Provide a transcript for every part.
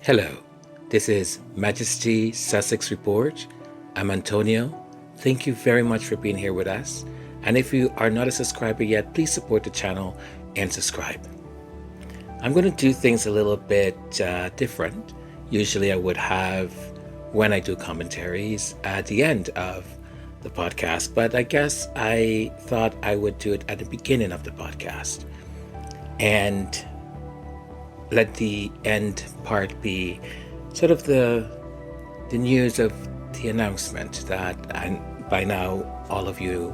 Hello, this is Majesty Sussex Report. I'm Antonio. Thank you very much for being here with us. And if you are not a subscriber yet, please support the channel and subscribe. I'm going to do things a little bit different. Usually I would have, when I do commentaries, at the end of the podcast, but I guess I thought I would do it at the beginning of the podcast. And let the end part be sort of the news of the announcement that by now all of you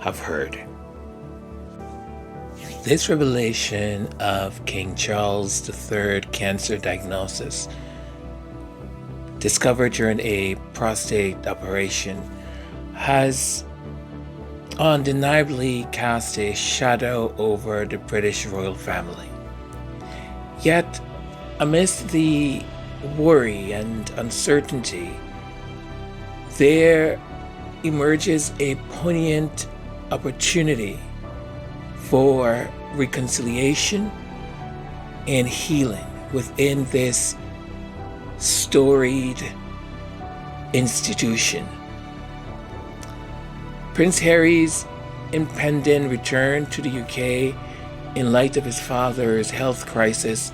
have heard. This revelation of King Charles III cancer diagnosis, discovered during a prostate operation, has undeniably cast a shadow over the British royal family. Yet, amidst the worry and uncertainty, there emerges a poignant opportunity for reconciliation and healing within this storied institution. Prince Harry's impending return to the UK in light of his father's health crisis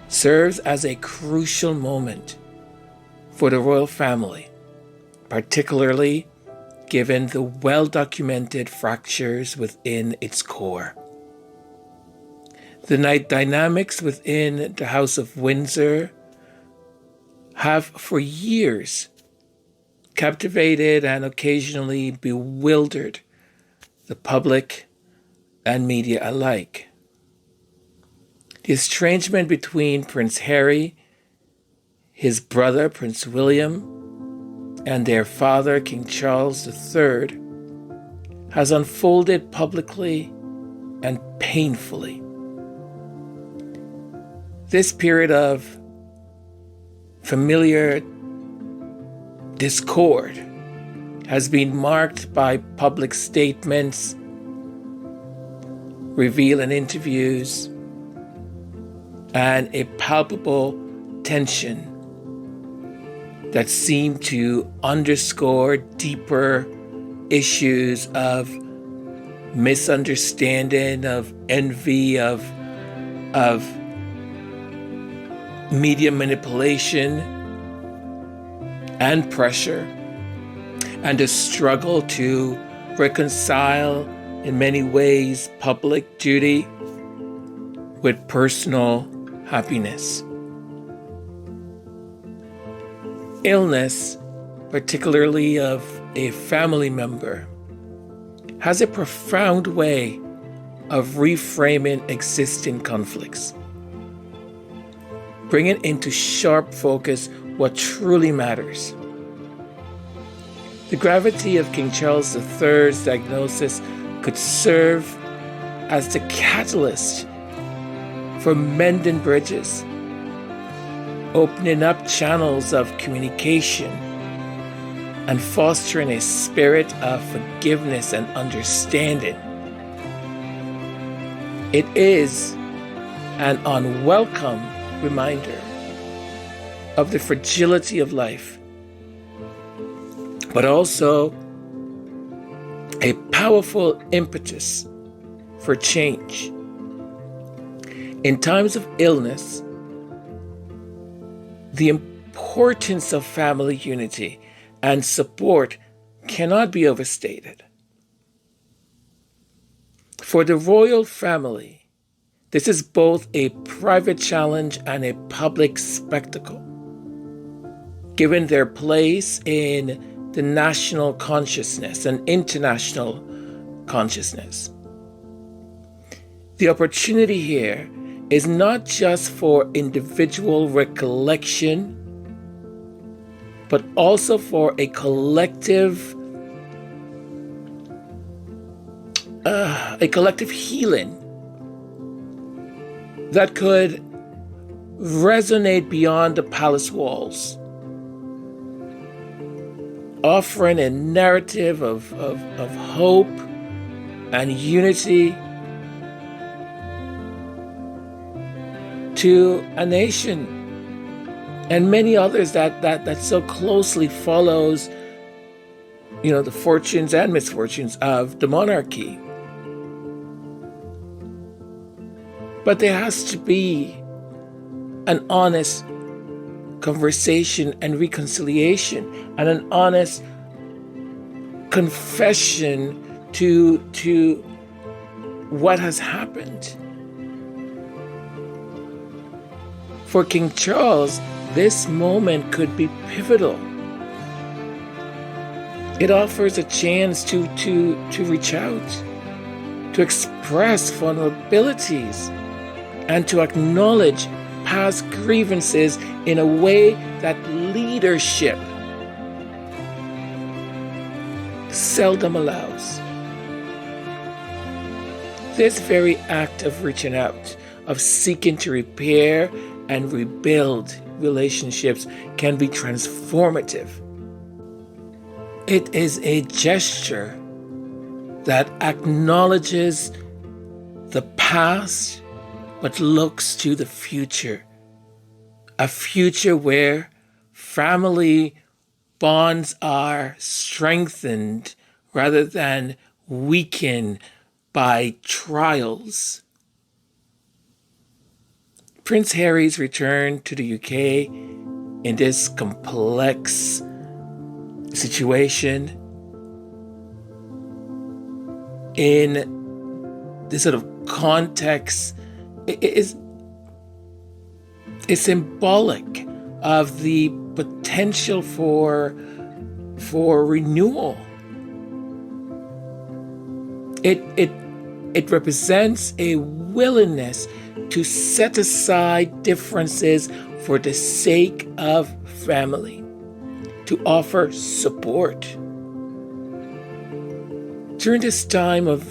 serves as a crucial moment for the royal family, particularly given the well-documented fractures within its core. The dynamics within the House of Windsor have for years captivated and occasionally bewildered the public and media alike. The estrangement between Prince Harry, his brother Prince William, and their father King Charles III has unfolded publicly and painfully. This period of familiar discord has been marked by public statements, revealing interviews, and a palpable tension that seem to underscore deeper issues of misunderstanding, of envy, of media manipulation and pressure, and a struggle to reconcile, in many ways, public duty with personal happiness. Illness, particularly of a family member, has a profound way of reframing existing conflicts, bringing into sharp focus what truly matters. The gravity of King Charles III's diagnosis could serve as the catalyst for mending bridges, opening up channels of communication, and fostering a spirit of forgiveness and understanding. It is an unwelcome reminder of the fragility of life, but also a powerful impetus for change. In times of illness, the importance of family unity and support cannot be overstated. For the royal family, this is both a private challenge and a public spectacle, given their place in the national consciousness and international consciousness. The opportunity here is not just for individual recollection, but also for a collective healing that could resonate beyond the palace walls, offering a narrative of hope and unity to a nation and many others that so closely follows, the fortunes and misfortunes of the monarchy. But there has to be an honest conversation and reconciliation, and an honest confession to what has happened. For King Charles, this moment could be pivotal. It offers a chance to reach out, to express vulnerabilities, and to acknowledge past grievances in a way that leadership seldom allows. This very act of reaching out, of seeking to repair and rebuild relationships, can be transformative. It is a gesture that acknowledges the past but looks to the future. A future where family bonds are strengthened rather than weakened by trials. Prince Harry's return to the UK in this complex situation, in this sort of context, is symbolic of the potential for renewal. It represents a willingness to set aside differences for the sake of family, to offer support. During this time of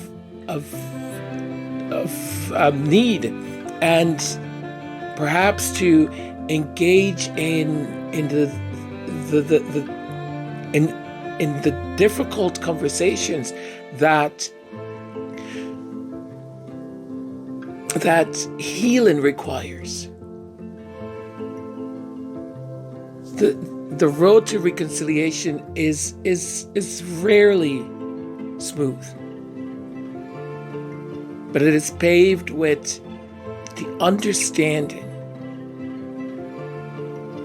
need, and perhaps to engage in the difficult conversations that healing requires. The road to reconciliation is rarely smooth, but it is paved with the understanding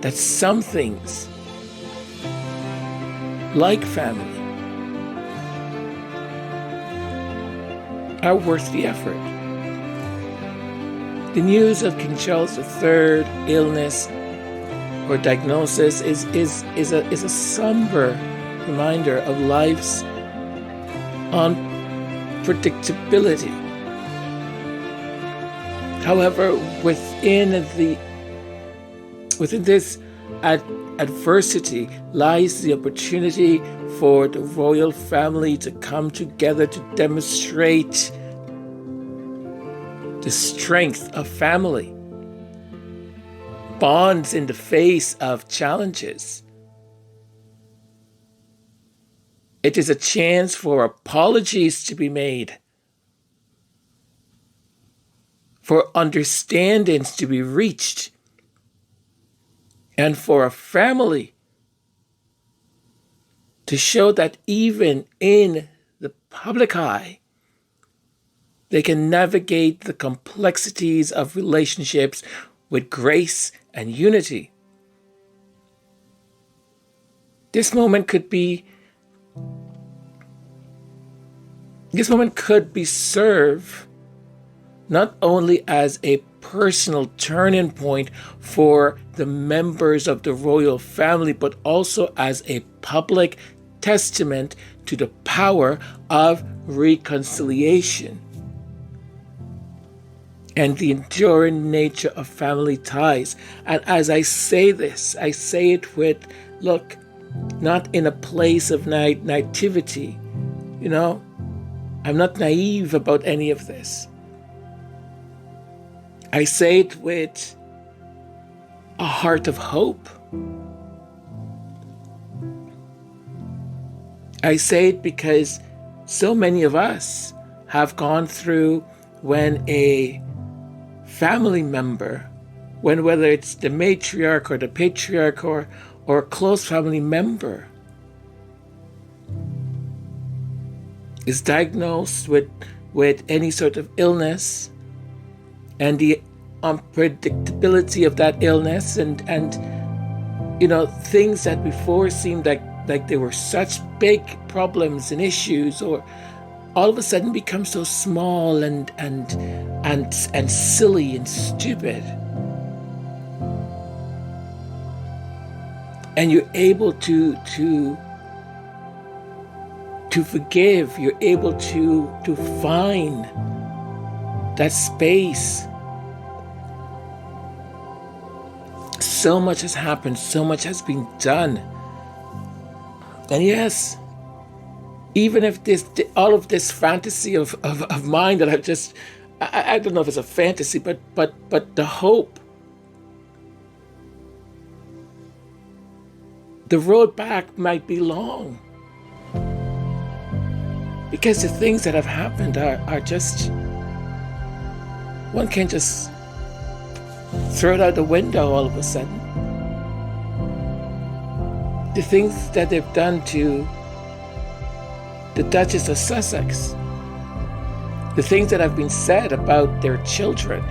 that some things, like family, are worth the effort. The news of King Charles III illness or diagnosis is a somber reminder of life's unpredictability. However, within this adversity lies the opportunity for the royal family to come together to demonstrate the strength of family, bonds in the face of challenges. It is a chance for apologies to be made, for understandings to be reached, and for a family to show that even in the public eye, they can navigate the complexities of relationships with grace and unity. This moment could be served not only as a personal turning point for the members of the royal family, but also as a public testament to the power of reconciliation and the enduring nature of family ties. And as I say this, I say it with, look, not in a place of naivety. I'm not naive about any of this. I say it with a heart of hope. I say it because so many of us have gone through when a family member when whether it's the matriarch or the patriarch or a close family member is diagnosed with any sort of illness, and the unpredictability of that illness, and things that before seemed like they were such big problems and issues, or all of a sudden become so small and silly and stupid. And you're able to forgive, you're able to find that space. So much has happened, so much has been done. And yes, even if all of this fantasy of mine that I don't know if it's a fantasy, but the hope, the road back might be long. Because the things that have happened are just, one can't just throw it out the window all of a sudden. The things that they've done to the Duchess of Sussex, the things that have been said about their children,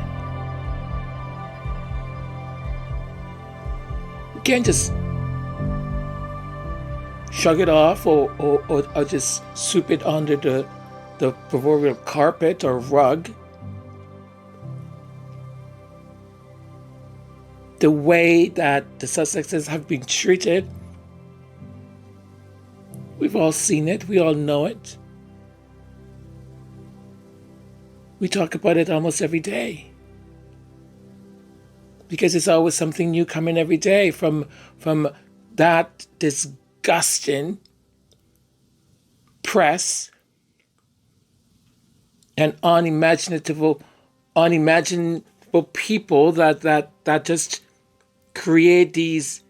you can't just shrug it off or just sweep it under the proverbial carpet or rug. The way that the Sussexes have been treated, we've all seen it, we all know it. We talk about it almost every day. Because it's always something new coming every day from that disgusting press and unimaginable people that just create these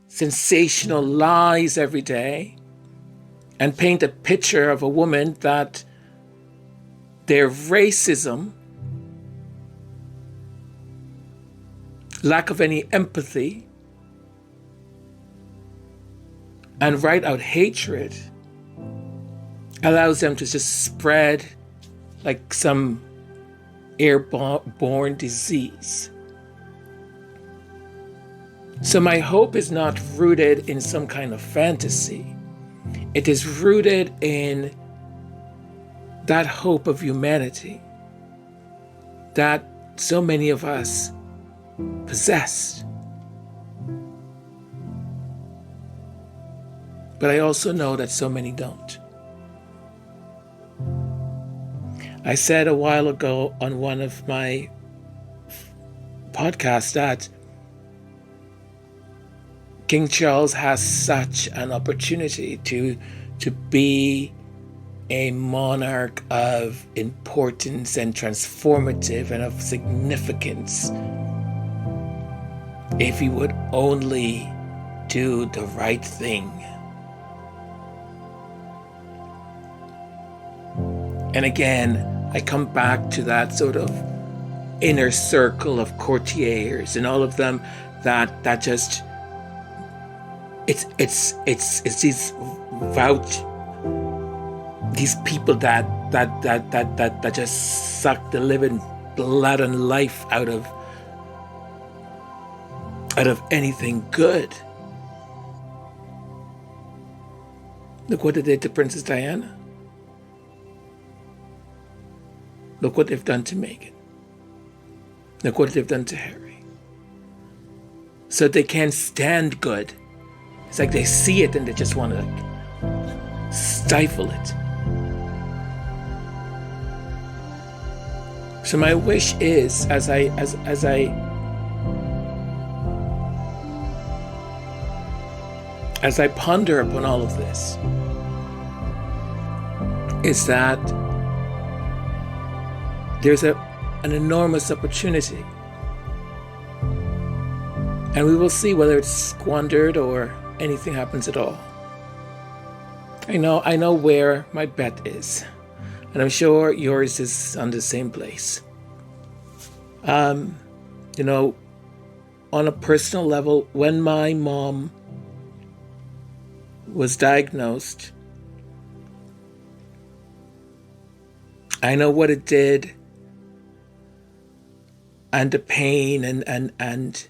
sensational lies every day and paint a picture of a woman that their racism, lack of any empathy, and right out hatred allows them to just spread like some airborne disease. So my hope is not rooted in some kind of fantasy. It is rooted in that hope of humanity that so many of us possess. But I also know that so many don't. I said a while ago on one of my podcasts that King Charles has such an opportunity to be a monarch of importance and transformative and of significance if he would only do the right thing. And again, I come back to that sort of inner circle of courtiers and all of them that just it's these people that just suck the living blood and life out of anything good. Look what they did to Princess Diana. Look what they've done to Meghan. Look what they've done to Harry. So they can't stand good. It's like they see it and they just want to stifle it. So my wish is, as I ponder upon all of this, is that there's an enormous opportunity. And we will see whether it's squandered or anything happens at all. I know where my bet is. And I'm sure yours is on the same place. on a personal level, when my mom was diagnosed, I know what it did, and the pain and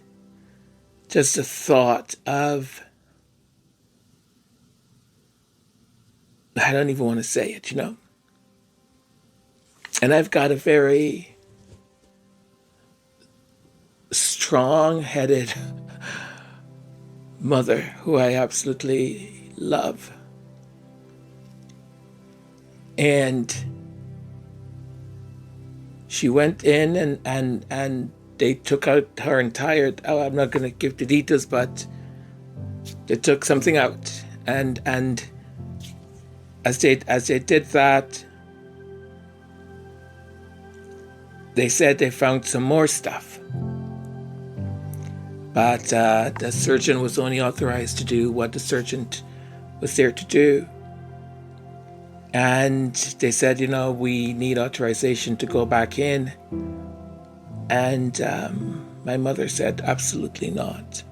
just the thought of, I don't even want to say it, And I've got a very strong-headed mother who I absolutely love. And she went in and they took out her entire, I'm not going to give the details, but they took something out. And as they did that, they said they found some more stuff. But the surgeon was only authorized to do what the surgeon was there to do. And they said, we need authorization to go back in. And my mother said, absolutely not.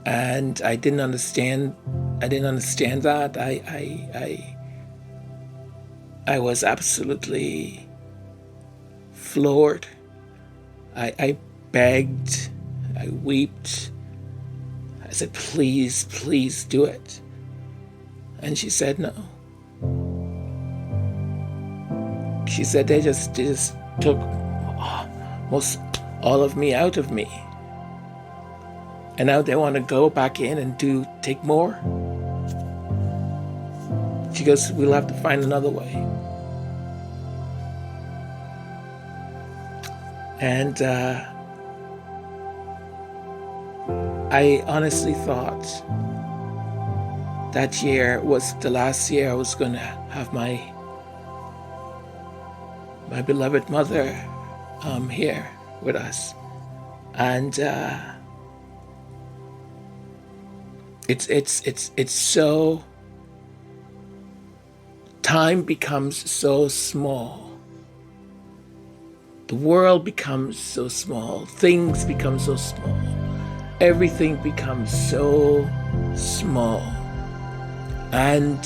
And I didn't understand that. I was absolutely floored. I begged, I wept. I said, please do it. And she said no. She said they just took most all of me out of me. And now they want to go back in and take more. She goes, we'll have to find another way. And I honestly thought that year was the last year I was going to have my beloved mother here with us. And it's so, time becomes so small. The world becomes so small. Things become so small. Everything becomes so small. And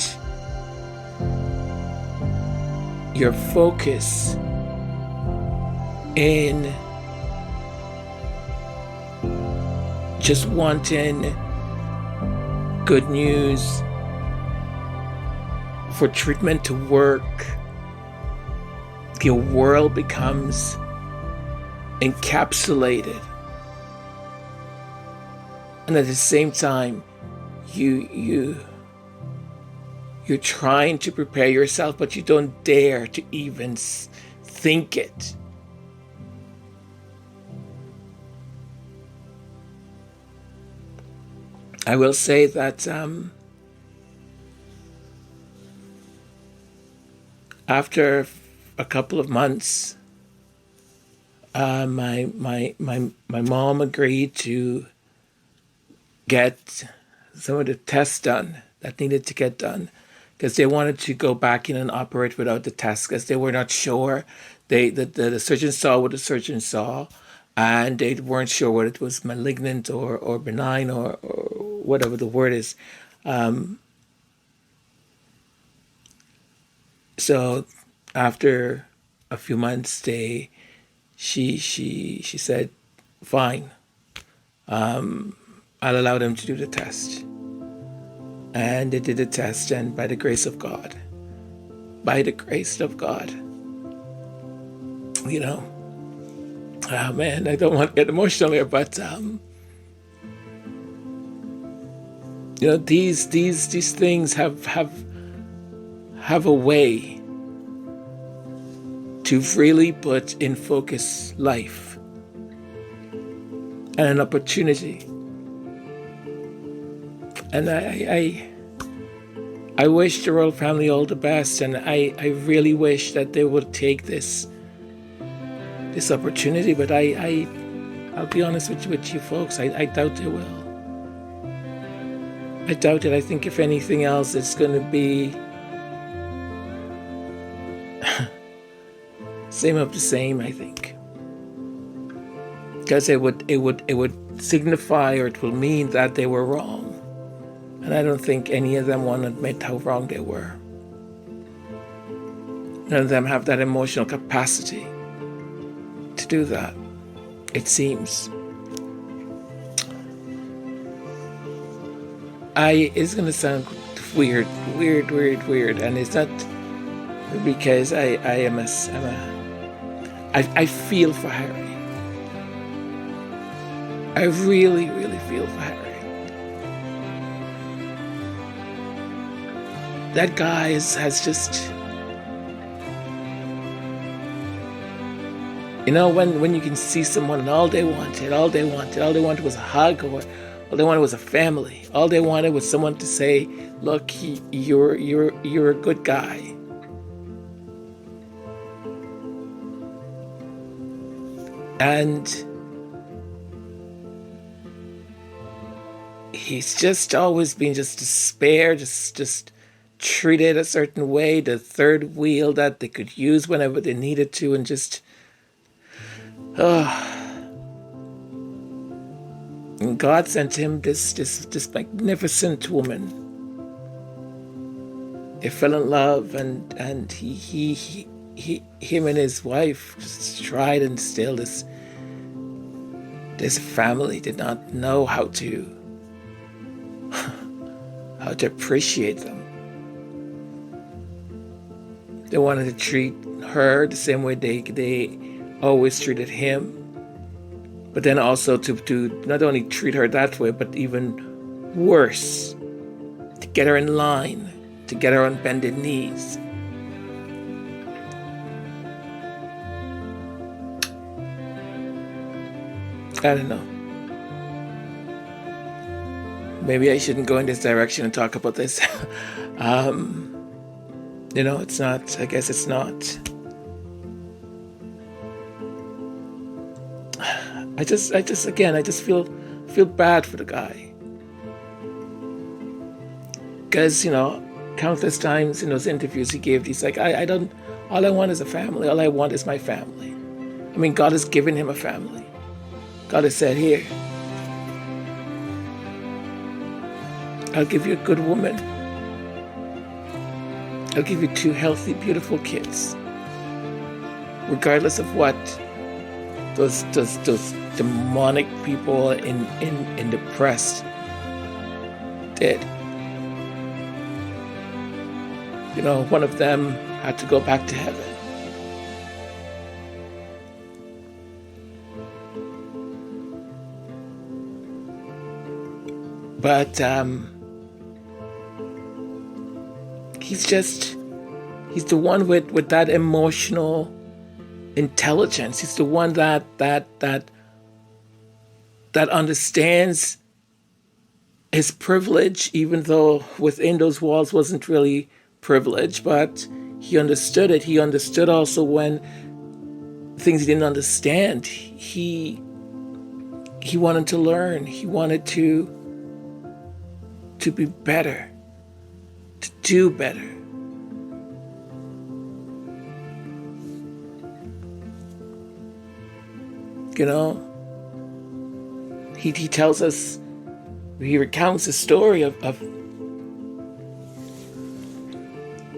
your focus in just wanting good news for treatment to work, your world becomes encapsulated. And at the same time, you're trying to prepare yourself, but you don't dare to even think it. I will say that after a couple of months, my mom agreed to get some of the tests done that needed to get done, because they wanted to go back in and operate without the test, because they were not sure. The surgeon saw what the surgeon saw, and they weren't sure whether it was malignant or benign or whatever the word is. So after a few months, she said, fine, I'll allow them to do the test. And they did the test, and by the grace of God, oh man, I don't want to get emotional here, but these things have a way to really put in focus life and an opportunity. And I wish the royal family all the best, and I really wish that they would take this opportunity, but I'll be honest with you folks, I doubt they will. I doubt it. I think if anything else, it's going to be same of the same, I think. because it would signify, or it will mean that they were wrong. And I don't think any of them want to admit how wrong they were. None of them have that emotional capacity to do that, it seems. It's going to sound weird, and it's not because I feel for Harry. I really feel for Harry. That guy has just, when you can see someone and all they wanted was a hug, or all they wanted was a family. All they wanted was someone to say, "Look, you're a good guy." And he's just always been just despair, just treated a certain way, the third wheel that they could use whenever they needed to, and just, and God sent him this magnificent woman. They fell in love, and him and his wife just tried, and still this family did not know how to appreciate them. They wanted to treat her the same way they always treated him, but then also to not only treat her that way, but even worse, to get her in line, to get her on bended knees. I don't know. Maybe I shouldn't go in this direction and talk about this. It's not, I guess it's not. I just feel bad for the guy. Because, countless times in those interviews he gave, he's like, all I want is a family. All I want is my family. I mean, God has given him a family. God has said, "Here, I'll give you a good woman. I'll give you 2 healthy, beautiful kids. Regardless of what those demonic people in the press did. One of them had to go back to heaven. But he's the one with that emotional intelligence. He's the one that understands his privilege, even though within those walls wasn't really privilege, but he understood it. He understood also when things he didn't understand. He wanted to learn. He wanted to be better, to do better. He tells us, he recounts the story of the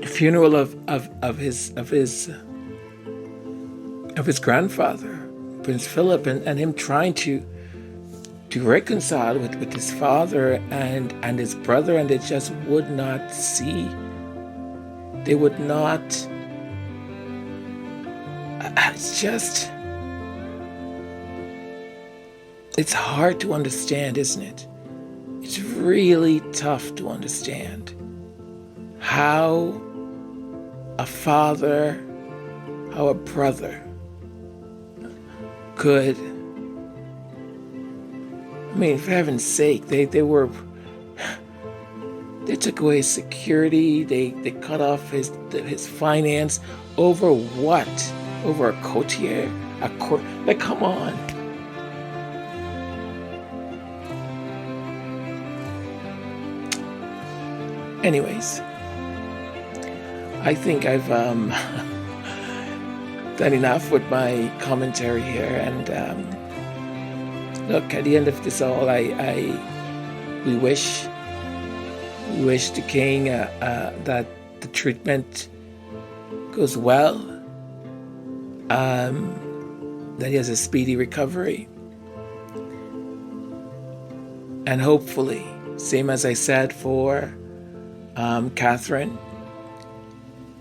funeral of his grandfather, Prince Philip, and him trying to reconcile with his father and his brother, and they just would not see. They would not. It's hard to understand, isn't it? It's really tough to understand how a father, how a brother could, for heaven's sake, they took away his security, they cut off his finance over what? Over a courtier? Come on. Anyways, I think I've done enough with my commentary here, and Look, at the end of this all, we wish the king that the treatment goes well, that he has a speedy recovery, and hopefully, same as I said for Catherine,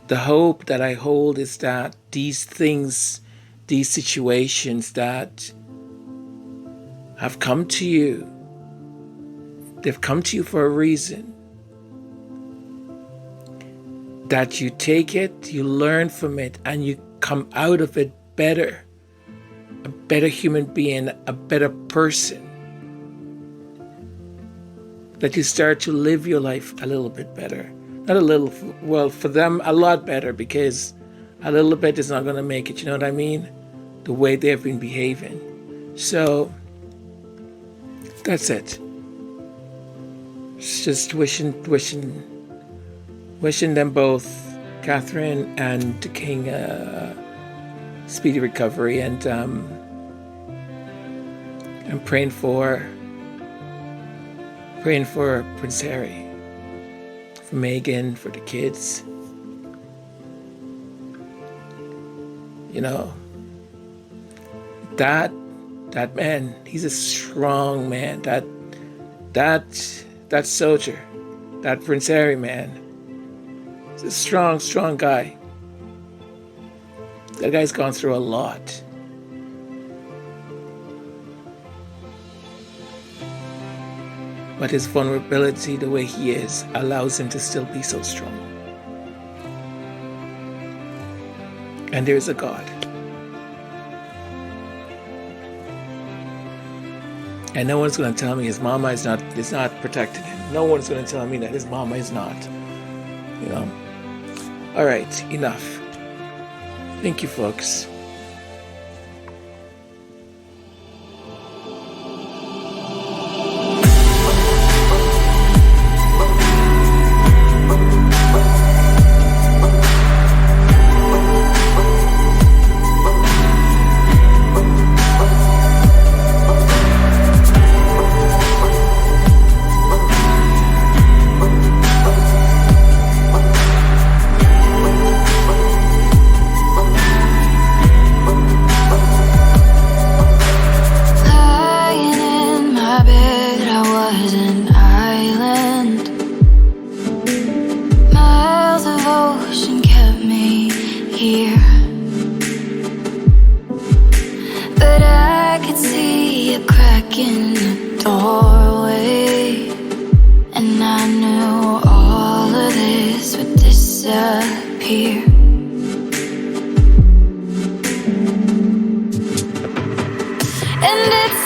the hope that I hold is that these things, these situations that have come to you, they've come to you for a reason. That you take it, you learn from it, and you come out of it better, a better human being, a better person. That you start to live your life a little bit better. Not a little, well, for them, a lot better, because a little bit is not going to make it, you know what I mean? The way they've been behaving. So, that's it. It's just wishing them both, Catherine and the king, speedy recovery, and I'm praying for Prince Harry, for Meghan, for the kids. You know, that man, he's a strong man. That soldier, that Prince Harry man, he's a strong guy. That guy's gone through a lot. But his vulnerability, the way he is, allows him to still be so strong. And there is a God. And no one's going to tell me his mama is not protecting him. No one's going to tell me that his mama is not. You know. All right, enough. Thank you, folks. In the doorway, and I knew all of this would disappear. And it's